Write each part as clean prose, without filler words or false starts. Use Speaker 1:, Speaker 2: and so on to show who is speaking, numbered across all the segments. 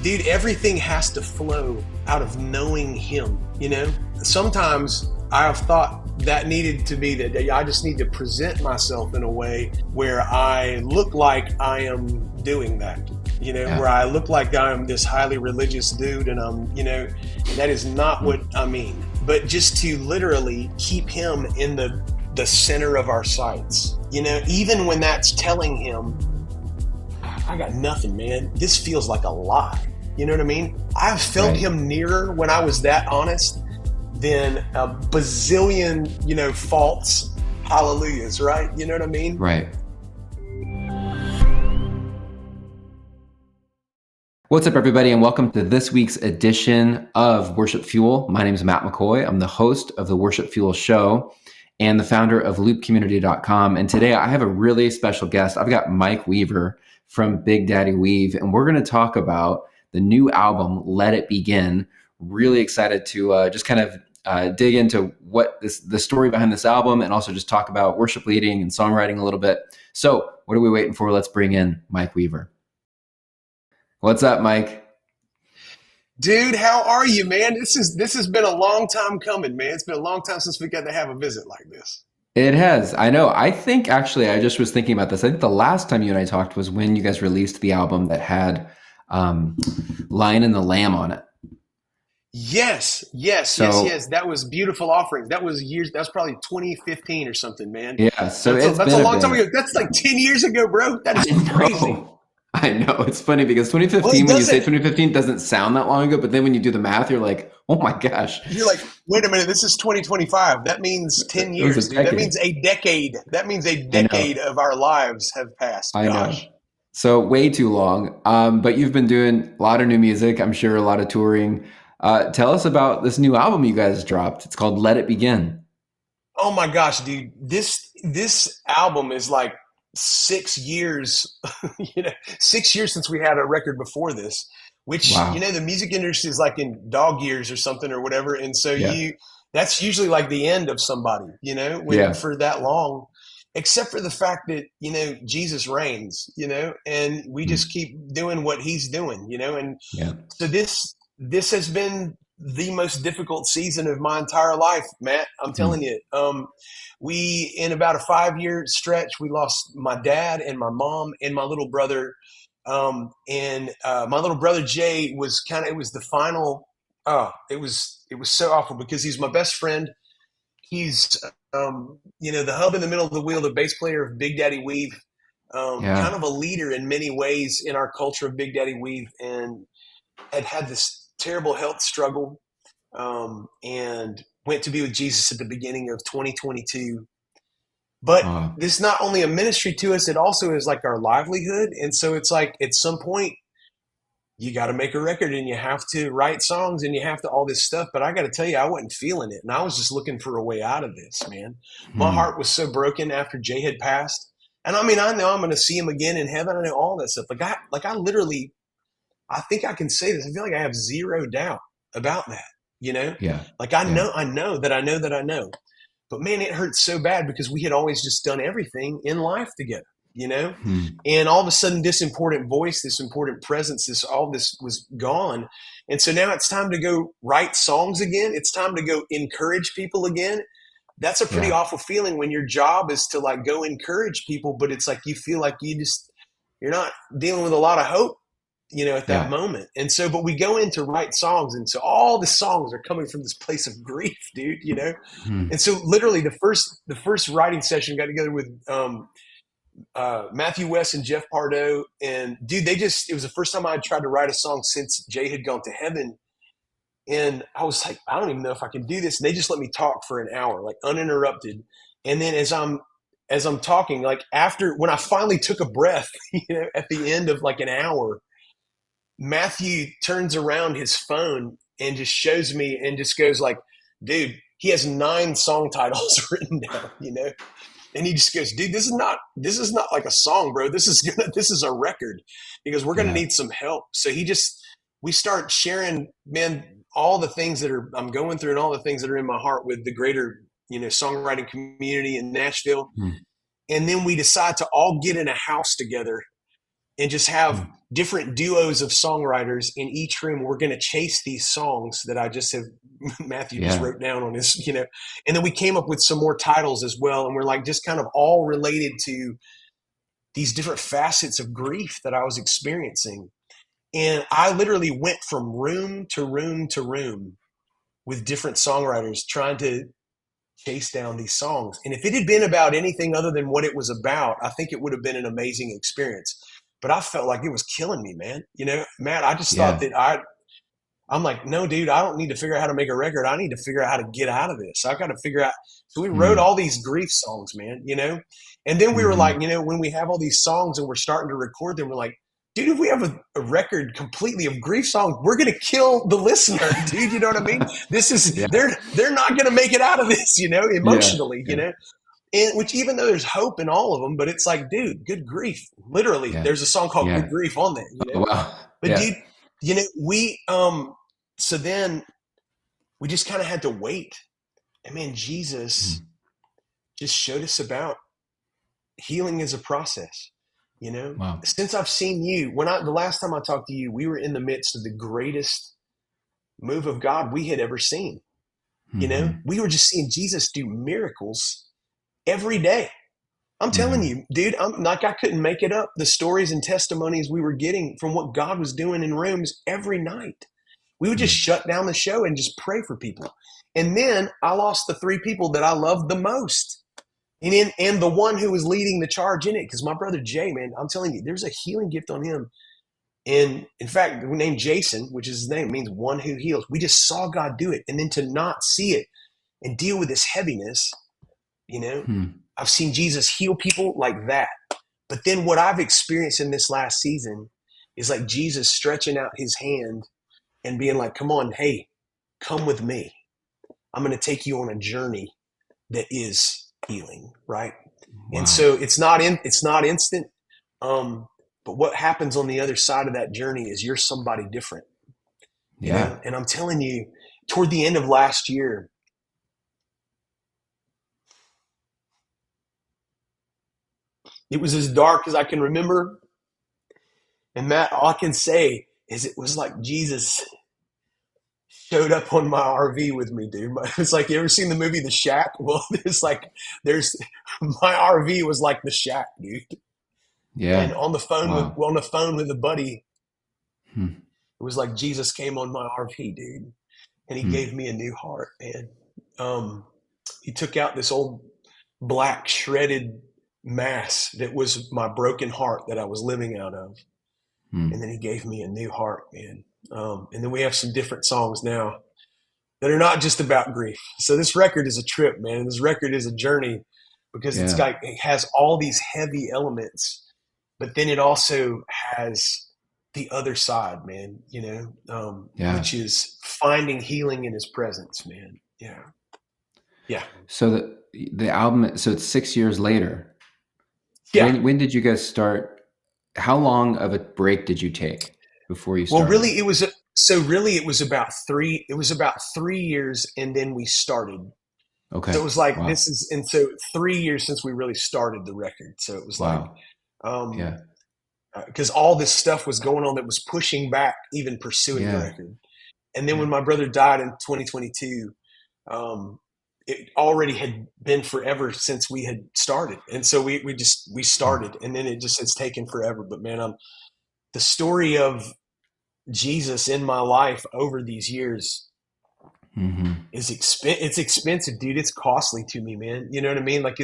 Speaker 1: dude, everything has to flow out of knowing him, you know? Sometimes I have thought that needed to be that I just need to present myself in a way where I look like I am doing that, you know, where I look like I'm this highly religious dude and I'm, you know, that is not what I mean. But just to literally keep him in the center of our sights, you know, even when that's telling him, I got nothing, man. This feels like a lie. You know what I mean? I've felt him nearer when I was that honest than a bazillion, you know, false hallelujahs, right? You know what I mean?
Speaker 2: Right. What's up, everybody, and welcome to this week's edition of Worship Fuel. My name is Matt McCoy. I'm the host of the Worship Fuel show and the founder of loopcommunity.com. And today I have a really special guest. I've got Mike Weaver from Big Daddy Weave, and we're going to talk about the new album, Let It Begin. Really excited to just kind of dig into what the story behind this album, and also just talk about worship leading and songwriting a little bit. So what are we waiting for? Let's bring in Mike Weaver. What's up, Mike?
Speaker 1: Dude, how are you, man? This has been a long time coming, man. It's been a long time since we got to have a visit like this.
Speaker 2: It has. I know. I think actually, I just was thinking about this. I think the last time you and I talked was when you guys released the album that had Lion and the Lamb on it.
Speaker 1: Yes. That was Beautiful Offerings. That was probably 2015 or something, man.
Speaker 2: Yeah. So
Speaker 1: that's a long time ago. That's like 10 years ago, bro. That is crazy.
Speaker 2: I know. It's funny because 2015, when you say 2015, doesn't sound that long ago, but then when you do the math, you're like, oh my gosh.
Speaker 1: You're like, wait a minute, this is 2025. That means 10 years. That means a decade. That means a decade of our lives have passed.
Speaker 2: I know. So way too long. But you've been doing a lot of new music. I'm sure a lot of touring. Tell us about this new album you guys dropped. It's called Let It Begin.
Speaker 1: Oh my gosh, dude. This album is like 6 years, 6 years since we had a record before this, which, the music industry is like in dog years or something or whatever. And so that's usually like the end of somebody, for that long, except for the fact that, Jesus reigns, and we just keep doing what he's doing, and so this has been the most difficult season of my entire life, Matt. I'm telling you. We, in about a 5-year stretch, we lost my dad and my mom and my little brother. And my little brother Jay was it was the final. It was so awful because he's my best friend. He's the hub in the middle of the wheel, the bass player of Big Daddy Weave, kind of a leader in many ways in our culture of Big Daddy Weave, and had this terrible health struggle, and went to be with Jesus at the beginning of 2022. But this is not only a ministry to us, it also is like our livelihood. And so it's like at some point you got to make a record and you have to write songs and you have to all this stuff. But I got to tell you, I wasn't feeling it. And I was just looking for a way out of this, man. My heart was so broken after Jay had passed. And I mean, I know I'm going to see him again in heaven. I know all that stuff. I literally, I think I can say this. I feel like I have zero doubt about that. I know that I know. But man, it hurts so bad because we had always just done everything in life together, and all of a sudden this important voice, this important presence, all this was gone. And so now it's time to go write songs again. It's time to go encourage people again. That's a pretty awful feeling when your job is to like go encourage people, but it's like you feel like you're not dealing with a lot of hope, at that moment. And so, but we go in to write songs. And so all the songs are coming from this place of grief, dude, And so literally the first writing session got together with, Matthew West and Jeff Pardo, and dude, it was the first time I had tried to write a song since Jay had gone to heaven. And I was like, I don't even know if I can do this. And they just let me talk for an hour, like uninterrupted. And then as I'm talking, like when I finally took a breath, at the end of like an hour, Matthew turns around his phone and just shows me and just goes like, dude, he has 9 song titles written down, and he just goes, dude, this is not like a song, bro. This is a record, because we're going to need some help. So we start sharing, man, all the things that I'm going through and all the things that are in my heart with the greater, songwriting community in Nashville. And then we decide to all get in a house together and just have different duos of songwriters in each room. We're going to chase these songs that I just have, Matthew just
Speaker 2: Yeah.
Speaker 1: wrote down on his, and then we came up with some more titles as well. And we're like, just kind of all related to these different facets of grief that I was experiencing. And I literally went from room to room to room with different songwriters trying to chase down these songs. And if it had been about anything other than what it was about, I think it would have been an amazing experience. But I felt like it was killing me, man. Matt, I just thought
Speaker 2: Yeah.
Speaker 1: that I'm like, no, dude, I don't need to figure out how to make a record. I need to figure out how to get out of this. I got to figure out. So we wrote
Speaker 2: Mm.
Speaker 1: all these grief songs, man. And then we were
Speaker 2: Mm-hmm.
Speaker 1: like, when we have all these songs and we're starting to record them, we're like, dude, if we have a record completely of grief songs, we're going to kill the listener, dude. You know what I mean? This is,
Speaker 2: Yeah.
Speaker 1: they're not going to make it out of this,
Speaker 2: Yeah.
Speaker 1: emotionally,
Speaker 2: Yeah.
Speaker 1: And which even though there's hope in all of them, but it's like, dude, good grief. Literally,
Speaker 2: Yeah.
Speaker 1: there's a song called Good
Speaker 2: Yeah.
Speaker 1: Grief on there.
Speaker 2: Oh, wow.
Speaker 1: But
Speaker 2: Yeah.
Speaker 1: dude, we so then we just kind of had to wait. And man,
Speaker 2: Mm.
Speaker 1: Jesus just showed us about healing as a process.
Speaker 2: Wow.
Speaker 1: Since I've seen you, the last time I talked to you, we were in the midst of the greatest move of God we had ever seen.
Speaker 2: Mm-hmm.
Speaker 1: We were just seeing Jesus do miracles every day. I'm telling
Speaker 2: Mm-hmm.
Speaker 1: you, dude, I'm like, I couldn't make it up. The stories and testimonies we were getting from what God was doing in rooms every night. We would just
Speaker 2: Mm.
Speaker 1: shut down the show and just pray for people. And then I lost the three people that I loved the most. And the one who was leading the charge in it, because my brother Jay, man, I'm telling you, there's a healing gift on him. And in fact, we named Jason, which is his name, means one who heals. We just saw God do it. And then to not see it and deal with this heaviness,
Speaker 2: Mm.
Speaker 1: I've seen Jesus heal people like that. But then what I've experienced in this last season is like Jesus stretching out his hand and being like, come on, hey, come with me. I'm going to take you on a journey that is healing, right? And
Speaker 2: Wow.
Speaker 1: so it's not instant. But what happens on the other side of that journey is you're somebody different,
Speaker 2: Yeah.
Speaker 1: And I'm telling you, toward the end of last year, it was as dark as I can remember. And Matt, all I can say is it was like Jesus showed up on my RV with me, dude. It's like, you ever seen the movie The Shack? Well, it's like there's my RV was like the shack, dude. And
Speaker 2: Yeah. Wow.
Speaker 1: on the phone with a buddy,
Speaker 2: Hmm.
Speaker 1: it was like Jesus came on my RV, dude, and he
Speaker 2: Hmm.
Speaker 1: gave me a new heart, man. Um, he took out this old black shredded mass that was my broken heart that I was living out of, and
Speaker 2: Hmm.
Speaker 1: then he gave me a new heart, man. And then we have some different songs now that are not just about grief. So this record is a trip, man. This record is a journey because
Speaker 2: Yeah.
Speaker 1: it has all these heavy elements, but then it also has the other side, man.
Speaker 2: Yeah.
Speaker 1: Which is finding healing in His presence, man. Yeah, yeah,
Speaker 2: So the album, so it's 6 years later.
Speaker 1: yeah.
Speaker 2: When did you guys start? How long of a break did you take before you
Speaker 1: Well,
Speaker 2: started?
Speaker 1: really, it was about three. It was about 3 years, and then we started. So
Speaker 2: Okay.
Speaker 1: it was like
Speaker 2: Wow.
Speaker 1: this is, and so 3 years since we really started the record. So it was like,
Speaker 2: Wow.
Speaker 1: um,
Speaker 2: Yeah.
Speaker 1: because all this stuff was going on that was pushing back even pursuing the
Speaker 2: Yeah.
Speaker 1: record. And then when
Speaker 2: Yeah.
Speaker 1: my brother died in 2022, um, it already had been forever since we had started. And so we
Speaker 2: Hmm.
Speaker 1: started, and then it just has taken forever. But man, the story of Jesus in my life over these years
Speaker 2: Mm-hmm.
Speaker 1: is it's expensive, dude. It's costly to me, man. You know what I mean? Like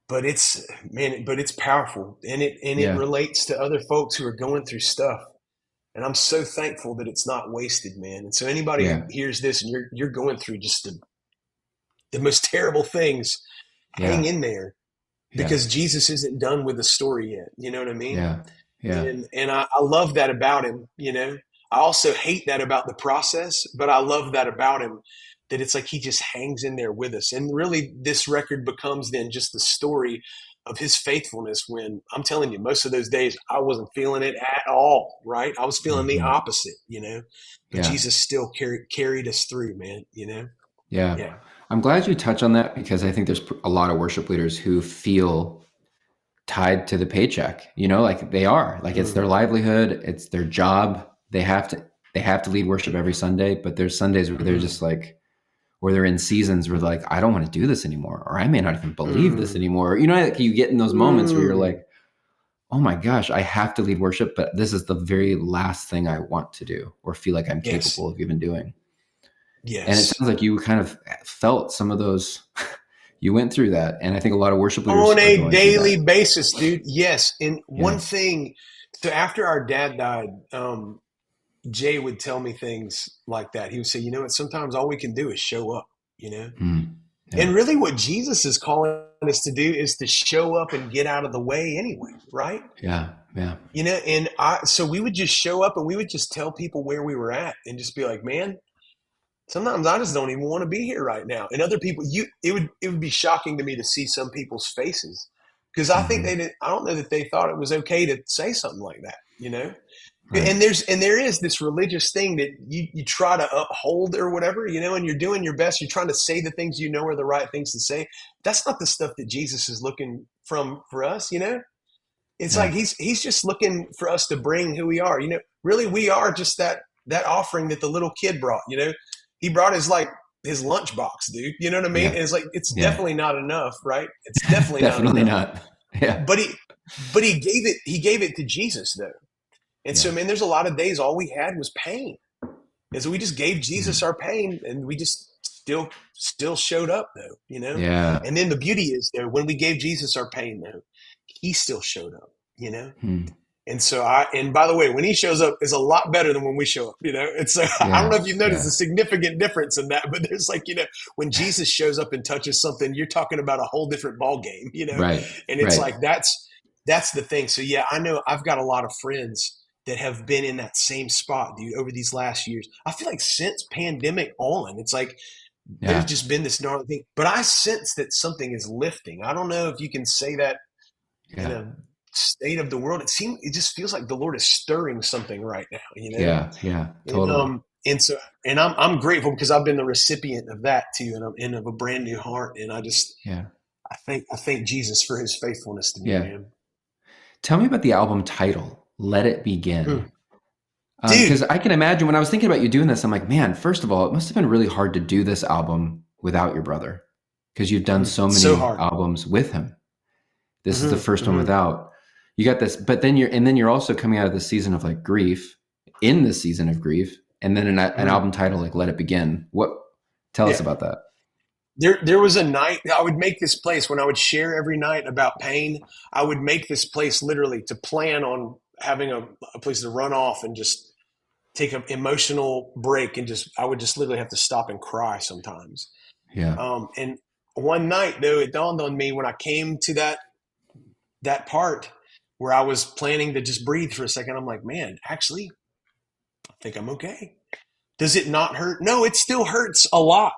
Speaker 1: but it's man, but it's powerful, and it
Speaker 2: Yeah.
Speaker 1: relates to other folks who are going through stuff. And I'm so thankful that it's not wasted, man. And so anybody who
Speaker 2: Yeah.
Speaker 1: hears this and you're going through just the most terrible things, hang
Speaker 2: Yeah.
Speaker 1: in there
Speaker 2: Yeah.
Speaker 1: because Jesus isn't done with the story yet. You know what I mean?
Speaker 2: Yeah. Yeah.
Speaker 1: And I love that about him. I also hate that about the process, but I love that about him, that it's like he just hangs in there with us. And really this record becomes then just the story of his faithfulness, when I'm telling you, most of those days I wasn't feeling it at all, right? I was feeling the
Speaker 2: Mm-hmm.
Speaker 1: opposite. But
Speaker 2: Yeah.
Speaker 1: Jesus still carried us through, man.
Speaker 2: Yeah.
Speaker 1: Yeah.
Speaker 2: I'm glad you touch on that because I think there's a lot of worship leaders who feel tied to the paycheck, like they are, like it's their
Speaker 1: Mm,
Speaker 2: livelihood, it's their job. They have to lead worship every Sunday, but there's Sundays where they're
Speaker 1: mm,
Speaker 2: just like, where they're in seasons where like, I don't want to do this anymore, or I may not even believe this
Speaker 1: mm,
Speaker 2: anymore. Like you get in those moments where you're
Speaker 1: mm.
Speaker 2: like, oh my gosh, I have to lead worship, but this is the very last thing I want to do or feel like I'm
Speaker 1: Yes,
Speaker 2: capable of even doing. And it sounds
Speaker 1: yes.
Speaker 2: like you kind of felt some of those. You went through that, and I think a lot of worship leaders
Speaker 1: On
Speaker 2: are
Speaker 1: a
Speaker 2: going through that.
Speaker 1: daily basis, dude. Yes. And one
Speaker 2: Yeah.
Speaker 1: thing, so after our dad died, Jay would tell me things like that. He would say, you know what, sometimes all we can do is show up, you know?
Speaker 2: Yeah.
Speaker 1: And really what Jesus is calling us to do is to show up and get out of the way anyway, right?
Speaker 2: Yeah. Yeah.
Speaker 1: And so we would just show up and we would just tell people where we were at and just be like, man, sometimes I just don't even want to be here right now. And other people, it would be shocking to me to see some people's faces because I think
Speaker 2: Hmm.
Speaker 1: I don't know that they thought it was okay to say something like that, you know?
Speaker 2: Right.
Speaker 1: And there is this religious thing that you try to uphold or whatever, and you're doing your best. You're trying to say the things are the right things to say. That's not the stuff that Jesus is looking from for us. It's like
Speaker 2: Yeah.
Speaker 1: he's just looking for us to bring who we are. Really we are just that offering that the little kid brought. He brought his lunchbox, dude. You know what I mean?
Speaker 2: Yeah.
Speaker 1: And it's like it's
Speaker 2: Yeah.
Speaker 1: definitely not enough, right? It's definitely not
Speaker 2: Definitely
Speaker 1: enough.
Speaker 2: not. Yeah.
Speaker 1: But he gave it to Jesus though. And so,
Speaker 2: Yeah.
Speaker 1: man, there's a lot of days all we had was pain. And so we just gave Jesus
Speaker 2: Mm.
Speaker 1: our pain and we just still showed up though.
Speaker 2: Yeah.
Speaker 1: And then the beauty is though, when we gave Jesus our pain though, he still showed up.
Speaker 2: Hmm.
Speaker 1: And so and by the way, when he shows up is a lot better than when we show up. And so I don't
Speaker 2: Yeah.
Speaker 1: know if you've noticed a
Speaker 2: Yeah.
Speaker 1: significant difference in that, but there's when Jesus shows up and touches something, you're talking about a whole different ball game.
Speaker 2: Right.
Speaker 1: And it's
Speaker 2: Right.
Speaker 1: like, that's the thing. So yeah, I know I've got a lot of friends that have been in that same spot, dude, over these last years. I feel like since pandemic on, it's like there's
Speaker 2: Yeah.
Speaker 1: just been this gnarly thing. But I sense that something is lifting. I don't know if you can say that in
Speaker 2: Yeah.
Speaker 1: a state of the world. It just feels like the Lord is stirring something right now.
Speaker 2: Yeah. Yeah.
Speaker 1: And
Speaker 2: Totally.
Speaker 1: I'm grateful because I've been the recipient of that too, and I'm in of a brand new heart. And
Speaker 2: Yeah.
Speaker 1: I thank Jesus for his faithfulness to me,
Speaker 2: Yeah.
Speaker 1: man.
Speaker 2: Tell me about the album title, Let It Begin.
Speaker 1: Hmm. Dude,
Speaker 2: Because I can imagine when I was thinking about you doing this, I'm like, man, first of all, it must have been really hard to do this album without your brother because you've done so
Speaker 1: so
Speaker 2: many
Speaker 1: hard.
Speaker 2: albums with him. This is the
Speaker 1: Hmm.
Speaker 2: first one
Speaker 1: Hmm.
Speaker 2: without. You got this, but then you're also coming out of the season of like grief, in the season of grief, and then an
Speaker 1: Hmm.
Speaker 2: album title like Let It Begin. Tell us
Speaker 1: Yeah.
Speaker 2: about that.
Speaker 1: There was a night I would make this place when I would share every night about pain. I would make this place literally to plan on having a place to run off and just take an emotional break and just I would just literally have to stop and cry sometimes.
Speaker 2: Yeah.
Speaker 1: And one night though, it dawned on me when I came to that part where I was planning to just breathe for a second. I'm like, man, actually, I think I'm okay. Does it not hurt? No, it still hurts a lot.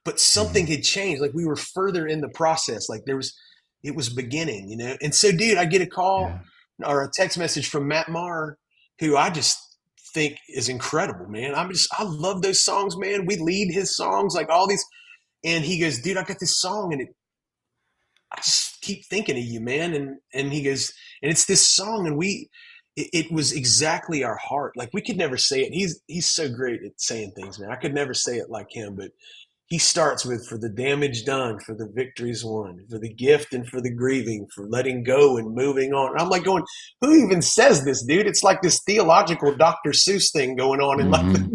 Speaker 1: But something
Speaker 2: Mhm.
Speaker 1: had changed. Like we were further in the process. Like it was beginning. And so, dude, I get a call
Speaker 2: Yeah.
Speaker 1: or a text message from Matt Maher, who I just think is incredible, man. I love those songs, man. We lead his songs, like all these. And he goes, dude, I got this song and I just keep thinking of you, man. And he goes, and it's this song, and it was exactly our heart. Like we could never say it. He's so great at saying things, man. I could never say it like him, but he starts with for the damage done, for the victories won, for the gift and for the grieving, for letting go and moving on. And I'm like going, who even says this, dude? It's like this theological Dr. Seuss thing going on in like
Speaker 2: Hmm.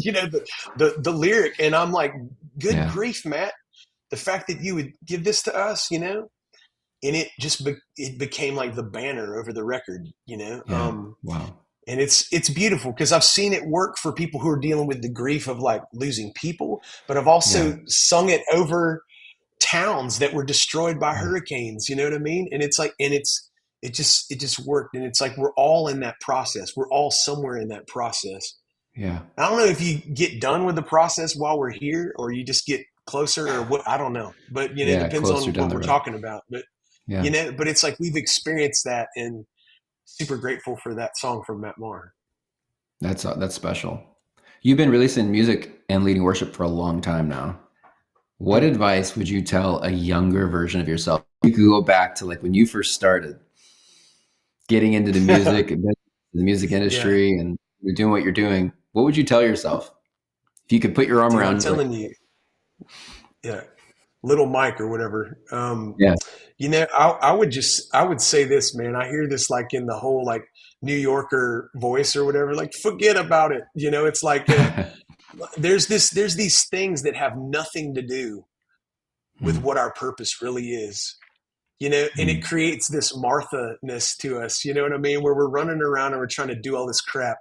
Speaker 1: the lyric. And I'm like, good
Speaker 2: Yeah.
Speaker 1: grief, Matt. The fact that you would give this to us. And it became like the banner over the record.
Speaker 2: Yeah. Wow.
Speaker 1: And it's beautiful because I've seen it work for people who are dealing with the grief of like losing people, but I've
Speaker 2: Yeah.
Speaker 1: also sung it over towns that were destroyed by
Speaker 2: Yeah.
Speaker 1: hurricanes. You know what I mean? And it's like, it just worked. And it's like we're all in that process. We're all somewhere in that process.
Speaker 2: Yeah.
Speaker 1: I don't know if you get done with the process while we're here, or you just get closer, or what. I don't know, but it
Speaker 2: Yeah.
Speaker 1: depends
Speaker 2: Closer
Speaker 1: on
Speaker 2: down
Speaker 1: what
Speaker 2: the
Speaker 1: we're
Speaker 2: road.
Speaker 1: talking about. But
Speaker 2: Yeah.
Speaker 1: but it's like we've experienced that, and super grateful for that song from Matt Maher.
Speaker 2: That's special. You've been releasing music and leading worship for a long time now. What
Speaker 1: Hmm.
Speaker 2: advice would you tell a younger version of yourself you could go back to like when you first started getting into the music
Speaker 1: Yeah,
Speaker 2: industry, and you're doing what you're doing, what would you tell yourself if you could put your arm
Speaker 1: dude, I'm
Speaker 2: around like,
Speaker 1: telling you, yeah, little Mike or whatever.
Speaker 2: yeah,
Speaker 1: I would say this, man. I hear this like in the whole like New Yorker voice or whatever. Like, forget about it. It's like there's these things that have nothing to do with
Speaker 2: mm,
Speaker 1: what our purpose really is. And it
Speaker 2: mm,
Speaker 1: creates this Martha-ness to us. You know what I mean? Where we're running around and we're trying to do all this crap.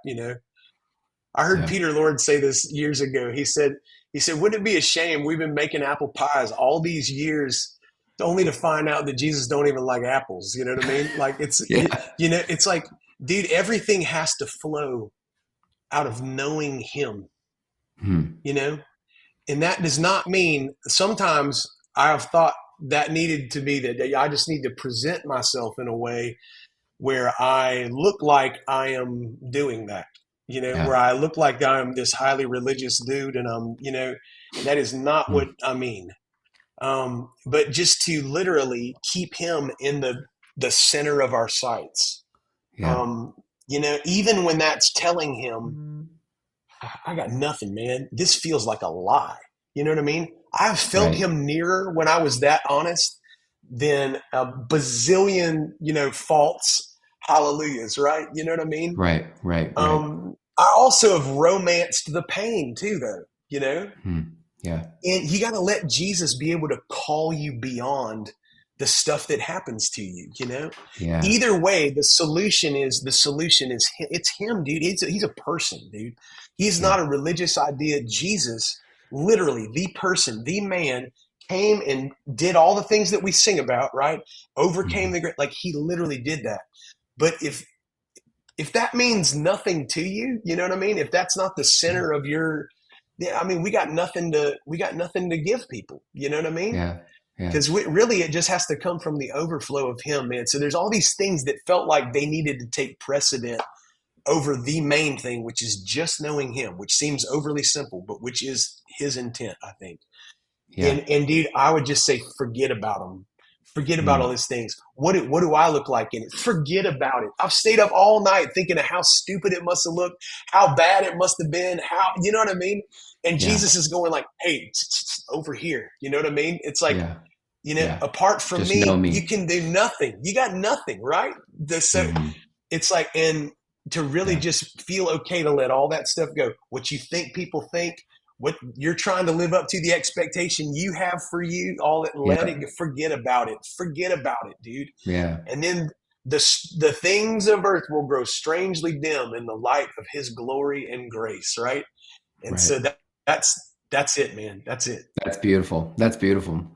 Speaker 1: I heard
Speaker 2: yeah,
Speaker 1: Peter Lord say this years ago. He said, wouldn't it be a shame we've been making apple pies all these years only to find out that Jesus don't even like apples? You know what I mean? Like
Speaker 2: yeah,
Speaker 1: it's like, dude, everything has to flow out of knowing him,
Speaker 2: mm,
Speaker 1: you know? And that does not mean sometimes I have thought that needed to be that I just need to present myself in a way where I look like I am doing that, where
Speaker 2: yeah,
Speaker 1: I look like I'm this highly religious dude, and that is not what
Speaker 2: mm,
Speaker 1: I mean. But just to literally keep him in the center of our sights.
Speaker 2: yeah,
Speaker 1: Um, even when that's telling him, I got nothing, man. This feels like a lie. You know what I mean? I've felt
Speaker 2: right,
Speaker 1: him nearer when I was that honest than a bazillion, false hallelujahs, right? You know what I mean?
Speaker 2: right, right, right,
Speaker 1: I also have romanced the pain too, though,
Speaker 2: mm, yeah,
Speaker 1: and you got to let Jesus be able to call you beyond the stuff that happens to you,
Speaker 2: yeah,
Speaker 1: Either way, the solution is it's him, dude. He's a person, dude. He's
Speaker 2: yeah,
Speaker 1: not a religious idea. Jesus, literally the person, the man, came and did all the things that we sing about, right? Overcame
Speaker 2: mm,
Speaker 1: the great, like he literally did that. But if that means nothing to you, you know what I mean? If that's not the
Speaker 2: yeah,
Speaker 1: center of your, yeah, I mean, we got nothing to give people. You know what I mean?
Speaker 2: yeah, yeah,
Speaker 1: Because really, it just has to come from the overflow of Him, man. So there's all these things that felt like they needed to take precedent over the main thing, which is just knowing Him, which seems overly simple, but which is His intent, I think.
Speaker 2: yeah,
Speaker 1: And dude, I would just say, forget about them. Forget about all
Speaker 2: mm,
Speaker 1: these things. What do I look like in it? Forget about it. I've stayed up all night thinking of how stupid it must have looked, how bad it must have been, how you know what I mean? And
Speaker 2: yeah,
Speaker 1: Jesus is going like, hey, over here. You know what I mean? It's like,
Speaker 2: yeah, yeah,
Speaker 1: apart from
Speaker 2: just know
Speaker 1: me, you
Speaker 2: me,
Speaker 1: can do nothing. You got nothing, right? So
Speaker 2: hmm,
Speaker 1: it's like, and to really
Speaker 2: yeah,
Speaker 1: just feel okay to let all that stuff go. What you think people think, what you're trying to live up to, the expectation you have for you, all that, let it,
Speaker 2: yeah,
Speaker 1: forget about it. Forget about it, dude.
Speaker 2: yeah,
Speaker 1: And then the things of earth will grow strangely dim in the light of his glory and grace, right? And
Speaker 2: right.
Speaker 1: so that's it, man. That's it.
Speaker 2: That's beautiful. That's beautiful.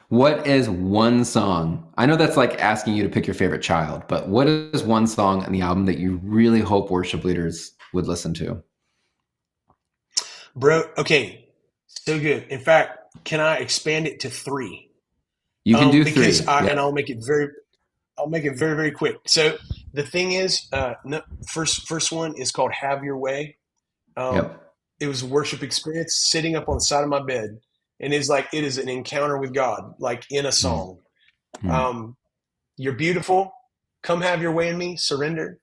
Speaker 2: What is one song? I know that's like asking you to pick your favorite child, but what is one song on the album that you really hope worship leaders would listen to?
Speaker 1: Bro, okay. So good. In fact, can I expand it to three?
Speaker 2: You can do
Speaker 1: Because
Speaker 2: three.
Speaker 1: and
Speaker 2: Yep.
Speaker 1: I'll make it very, very quick. So the thing is, no, first one is called "Have Your Way." Um,
Speaker 2: Yep.
Speaker 1: it was a worship experience, sitting up on the side of my bed, and it is an encounter with God, like in a
Speaker 2: Mm,
Speaker 1: song.
Speaker 2: mm,
Speaker 1: Um, You're beautiful. Come have your way in me. Surrender.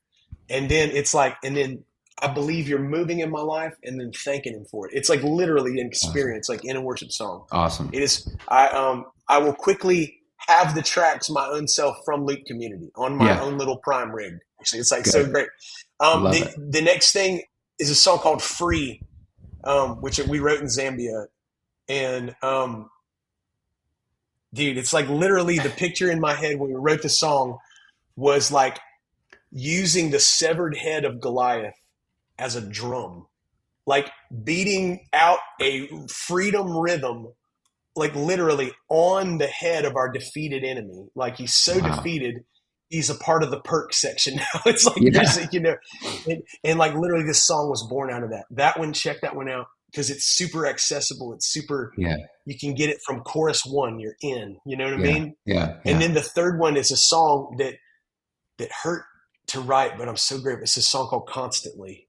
Speaker 1: And then it's like, and then I believe you're moving in my life, and then thanking him for it. It's like literally an
Speaker 2: awesome.
Speaker 1: experience, like in a worship song.
Speaker 2: Awesome.
Speaker 1: It is. I will quickly have the tracks my own self from Loop Community on my
Speaker 2: Yeah.
Speaker 1: own little Prime rig. Actually, it's like so
Speaker 2: Good.
Speaker 1: great.
Speaker 2: Love
Speaker 1: The
Speaker 2: it.
Speaker 1: the next thing is a song called Free, which we wrote in Zambia, and dude, it's like literally the picture in my head when we wrote the song was like using the severed head of Goliath as a drum, like beating out a freedom rhythm, like literally on the head of our defeated enemy. Like he's so
Speaker 2: Wow.
Speaker 1: defeated, he's a part of the perk section now. It's like there's,
Speaker 2: Yeah.
Speaker 1: and like literally this song was born out of that. That one, check that one out because it's super accessible. It's super,
Speaker 2: Yeah.
Speaker 1: you can get it from chorus one, you're in, you know what I
Speaker 2: Yeah.
Speaker 1: mean?
Speaker 2: Yeah.
Speaker 1: And
Speaker 2: Yeah.
Speaker 1: then the third one is a song that hurt to write, but I'm so grateful. It's a song called Constantly.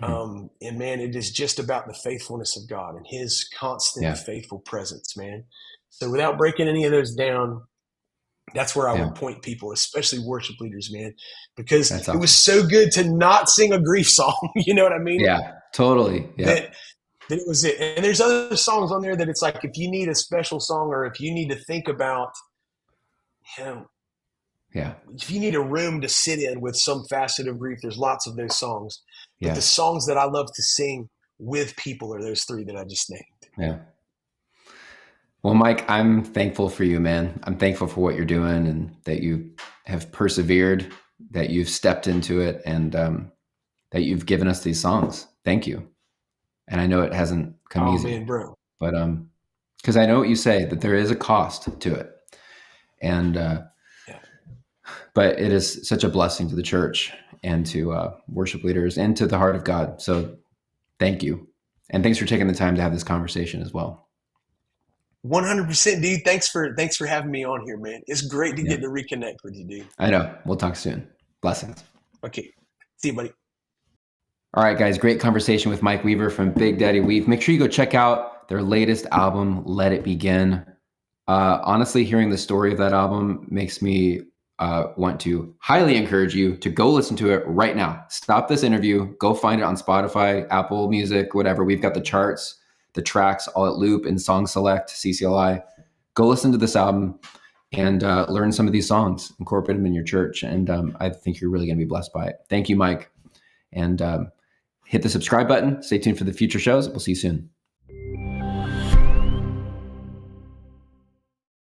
Speaker 2: Mhm.
Speaker 1: And man, it is just about the faithfulness of God and his constant
Speaker 2: Yeah.
Speaker 1: faithful presence, man. So without breaking any of those down, That's where I
Speaker 2: Yeah.
Speaker 1: would point people, especially worship leaders, man, because
Speaker 2: That's
Speaker 1: it was
Speaker 2: awesome.
Speaker 1: so good to not sing a grief song. You know what I mean?
Speaker 2: Yeah, totally.
Speaker 1: That
Speaker 2: Yep.
Speaker 1: that it was it. And there's other songs on there that it's like if you need a special song or if you need to think about, you know,
Speaker 2: Yeah.
Speaker 1: if you need a room to sit in with some facet of grief, there's lots of those songs. But the
Speaker 2: Yeah.
Speaker 1: songs that I love to sing with people are those three that I just named.
Speaker 2: Yeah. Well, Mike, I'm thankful for you, man. I'm thankful for what you're doing and that you have persevered, that you've stepped into it, and that you've given us these songs. Thank you. And I know it hasn't come
Speaker 1: Oh
Speaker 2: easy,
Speaker 1: man, bro.
Speaker 2: but because I know what you say, that there is a cost to it, and
Speaker 1: Yeah.
Speaker 2: but it is such a blessing to the church and to worship leaders and to the heart of God. So thank you, and thanks for taking the time to have this conversation as well.
Speaker 1: 100%, dude. Thanks for having me on here, man. It's great to
Speaker 2: Yeah,
Speaker 1: get to reconnect with you, dude.
Speaker 2: I know. We'll talk soon. Blessings.
Speaker 1: Okay. See you, buddy.
Speaker 2: All right, guys, great conversation with Mike Weaver from Big Daddy Weave. Make sure you go check out their latest album, Let It Begin. Honestly, hearing the story of that album makes me want to highly encourage you to go listen to it right now. Stop this interview, go find it on Spotify, Apple Music, whatever. We've got the charts, the tracks all at loop in Song Select, CCLI. Go listen to this album and learn some of these songs, incorporate them in your church. And I think you're really going to be blessed by it. Thank you, Mike. And hit the subscribe button. Stay tuned for the future shows. We'll see you soon.